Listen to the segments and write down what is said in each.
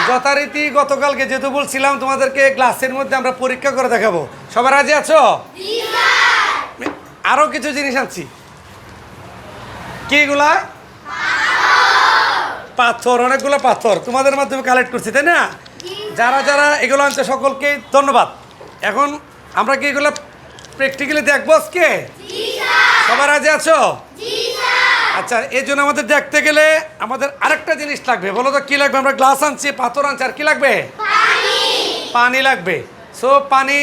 যথারীতি গতকালকে যেহেতু বলছিলাম তোমাদেরকে ক্লাসের মধ্যে আমরা পরীক্ষা করে দেখাবো, সবাই রাজি আছো? আরো কিছু জিনিস আনছি। কি এগুলা? পাথর, অনেকগুলো পাথর তোমাদের মাধ্যমে কালেক্ট করছি, তাই না? যারা যারা এগুলো আনছে সকলকে ধন্যবাদ। এখন আমরা কি এগুলো প্র্যাকটিক্যালি দেখবো আজকে? সবাই রাজি আছো? আচ্ছা, এই জন্য আমাদের দেখতে গেলে আমাদের আরেকটা জিনিস লাগবে। বলো তো কি লাগবে? আমরা গ্লাস আনছি, পাথর আনছি, আর কি লাগবে? পানি লাগবে। সো পানি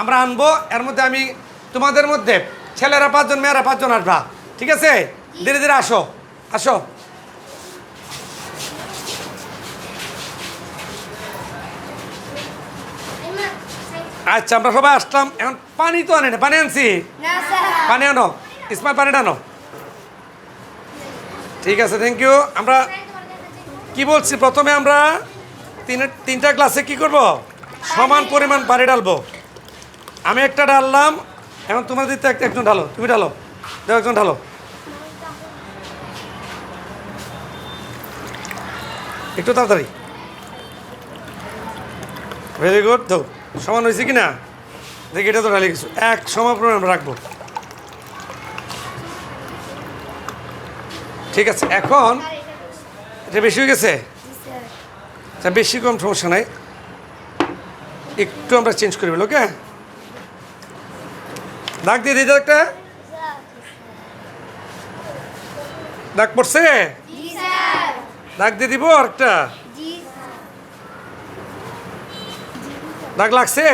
আমরা আনবো। এর মধ্যে আমি তোমাদের মধ্যে ছেলেরা 5 জন, মেয়েরা 5 জন আসবা, ঠিক আছে? ধীরে ধীরে আসো আসো। আচ্ছা, আমরা সবাই আসলাম। এখন পানি তো আনি না, পানি আনছি? পানি আনো ইসমাইল, পানিটা আনো। ঠিক আছে, থ্যাংক ইউ। আমরা কি বলছি, প্রথমে আমরা তিনটা গ্লাসে কি করব? সমান পরিমাণ পানি ডালবো। আমি একটা ঢাললাম, এখন তোমাদের দিতে একজন ঢালো, তুমি ঢালো, দেও একজন ঢালো। একটু তাড়াতাড়ি। Very good. তো সমান হয়েছে কি না দেখি, এটা তো ঢালি কিছু এক সমান পরিমাণ রাখবো। ঠিক আছে, এখন এটা বেশি হয়ে গেছে। আচ্ছা, বেশি কম সমস্যা নাই, একটু আমরা চেঞ্জ করি, বলো ওকে? দাগ দিয়ে দিই, একটা দাগ পড়ছে, দাগ দিয়ে দিব। আর একটা দাগ লাগছে,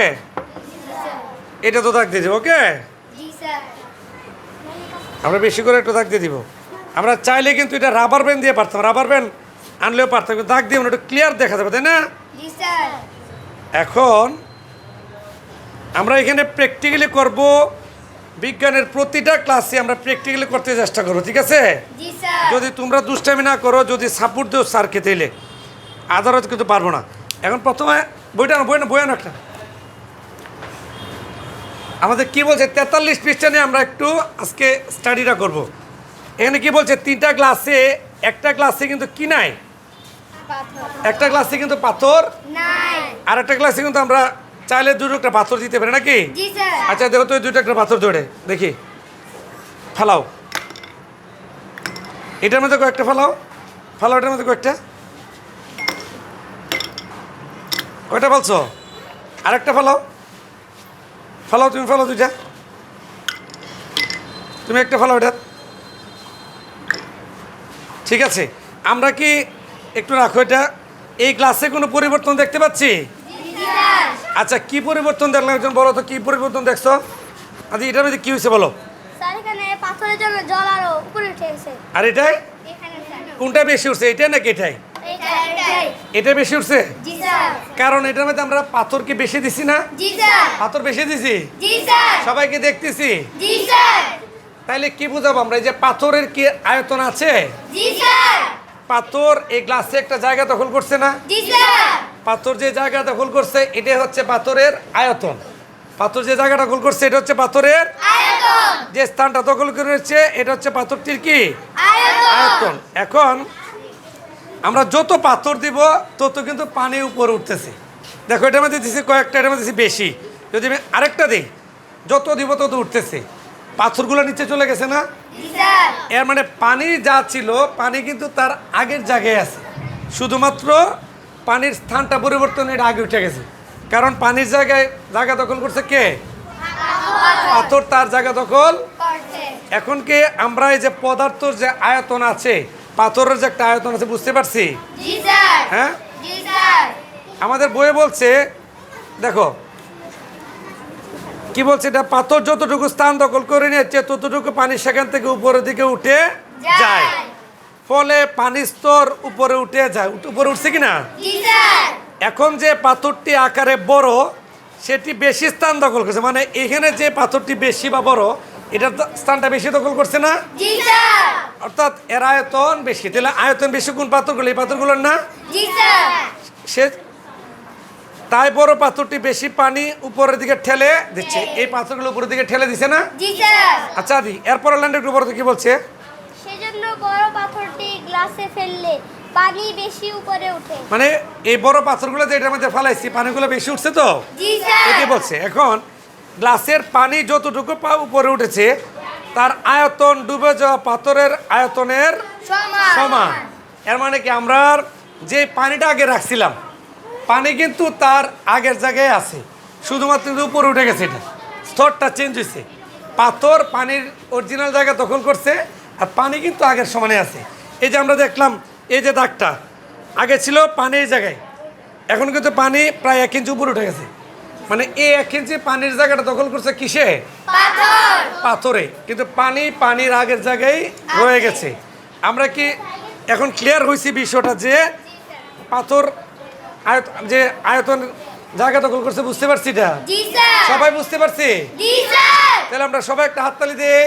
এটা তো দাগ দিয়ে দিব, ওকে? আমরা বেশি করে একটু দাগ দিয়ে দিব। আমরা চাইলে কিন্তু এটা রাবার ব্যান্ড দিয়ে পারতাম, রাবার ব্যান্ড আনলেও পারতাম, কিন্তু দাগ দিয়ে একটু ক্লিয়ার দেখা যাবে, তাই না? এখন আমরা এখানে প্র্যাকটিক্যালি করব। বিজ্ঞানের প্রতিটা ক্লাসে আমরা প্র্যাকটিক্যালি করতে চেষ্টা করবো, ঠিক আছে? যদি তোমরা দুষ্টামি না করো, যদি সাপোর্ট দিও স্যারকে, তাইলে আদারওয়াইজ কিন্তু পারবো না। এখন প্রথমে বইটা আনো, বই আনো একটা। আমাদের কি বলছে 43 পৃষ্ঠা নিয়ে আমরা একটু আজকে স্টাডিটা করব। এখানে কি বলছে, তিনটা গ্লাসে, একটা গ্লাসে কিন্তু কি নাই, একটা গ্লাসে কিন্তু পাথর নাই, আর একটা গ্লাসে কিন্তু আমরা চাইলে দুটো একটা পাথর দিতে পারি, নাকি? আচ্ছা দেখো তো, দুটো একটা পাথর ধরে দেখি, ফেলাও। এটার মধ্যে কয়েকটা ফেলাও, ফেলাও এটার মধ্যে কয়েকটা। কয়টা বলছো? আরেকটা ফেলাও, ফেলাও তুমি, ফেলাও দুইটা, তুমি একটা ফেলাও এটা। ঠিক আছে, আমরা কি একটু রাখো এটা। এই গ্লাসে কোনো পরিবর্তন দেখতে পাচ্ছি? আচ্ছা, কি পরিবর্তন দেখলাম একজন বলো তো, কি পরিবর্তন দেখছো? আচ্ছা, এটার মধ্যে কি হয়েছে বলো? পাথরের জন্য জল আরো উপরে উঠে গেছে। আর এটাই কোনটা বেশি উঠছে, এটা নাকি এটাই? এটা বেশি উঠছে। কারণ এটার মধ্যে আমরা পাথর কি বেশি দিছি না? পাথর বেশি দিছি, সবাইকে দেখতেছি। তাইলে কি বুঝাবো আমরা, এই যে পাথরের কি আয়তন আছে? পাথর এই গ্লাসে একটা জায়গা দখল করছে না? পাথর যে জায়গা দখল করছে, এটা হচ্ছে পাথরের আয়তন। পাথর যে জায়গা দখল করছে, এটা হচ্ছে পাথরের আয়তন। যে স্থানটা দখল করেছে, এটা হচ্ছে পাথরটির কি আয়তন। এখন আমরা যত পাথর দিব, তত কিন্তু পানি উপরে উঠতেছে। দেখো, এটার মধ্যে দিচ্ছি কয়েকটা, এটার মধ্যে দিচ্ছি বেশি। যদি আমি আরেকটা দিই, যত দিব তত উঠতেছে, পাথরগুলো নিচে চলে গেছে না? এর মানে পানি যা ছিল, পানি কিন্তু তার আগের জায়গায় আছে, শুধুমাত্র পানির স্থানটা পরিবর্তন, এটা আগে উঠে গেছে। কারণ পানির জায়গায় জায়গা দখল করছে কে? পাথর তার জায়গা দখল। এখন কি আমরা এই যে পদার্থর যে আয়তন আছে, পাথরের যে একটা আয়তন আছে, বুঝতে পারছি? হ্যাঁ, আমাদের বইয়ে বলছে, দেখো কি বলছে, এটা পাথর যতটুকু স্থান দখল করে নিয়েছে, ততটুকু পানি সেখান থেকে উপরের দিকে উঠে যায়, ফলে পানির স্তর উপরে উঠে যায়। উপরে উঠছে কিনা? এখন যে পাথরটি আকারে বড়, সেটি বেশি স্থান দখল করছে, মানে এখানে যে পাথরটি বেশি বা বড়, এটার স্থানটা বেশি দখল করছে না? অর্থাৎ এর আয়তন বেশি। তাহলে আয়তন বেশি কোন পাথরগুলো? এই পাথরগুলোর না? সে তাই বড় পাথরটি বেশি পানি উপরের দিকে ঠেলে দিচ্ছে, এই পাথরগুলো উপরের দিকে ঠেলে দিচ্ছে না? আচ্ছা দি, এরপর ল্যান্ডের উপর কি বলছে? সেজন্য বড় পাথরটি গ্লাসে ফেললে পানি বেশি উপরে উঠে মানে এই বড় পাথরগুলো যে এটার মধ্যে ফালাইছি পানিগুলো বেশি উঠছে তো জি স্যার এটি বলছে। এখন গ্লাসের পানি যতটুকু উপরে উঠেছে তার আয়তন ডুবে যাওয়া পাথরের আয়তনের সমান। এর মানে কি আমরা যে পানিটা আগে রাখছিলাম পানি কিন্তু তার আগের জায়গায় আছে, শুধুমাত্র কিন্তু উপরে উঠে গেছে, এটা স্তরটা চেঞ্জ হয়েছে। পাথর পানির অরিজিনাল জায়গা দখল করছে আর পানি কিন্তু আগের সমানে আছে। এই যে আমরা দেখলাম এই যে দাগটা আগে ছিল পানির জায়গায়, এখন কিন্তু পানি প্রায় 1 ইঞ্চি উপরে উঠে গেছে। মানে এই 1 ইঞ্চি পানির জায়গাটা দখল করছে কিসে? পাথরে। কিন্তু পানি পানির আগের জায়গায় রয়ে গেছে। আমরা কি এখন ক্লিয়ার হয়েছি বিষয়টা যে পাথর যে আয়তন জায়গা দখল করছে? বুঝতে পারছি এটা? জি স্যার সবাই বুঝতে পারছি? জি স্যার তাহলে আমরা সবাই একটা হাততালি দিই।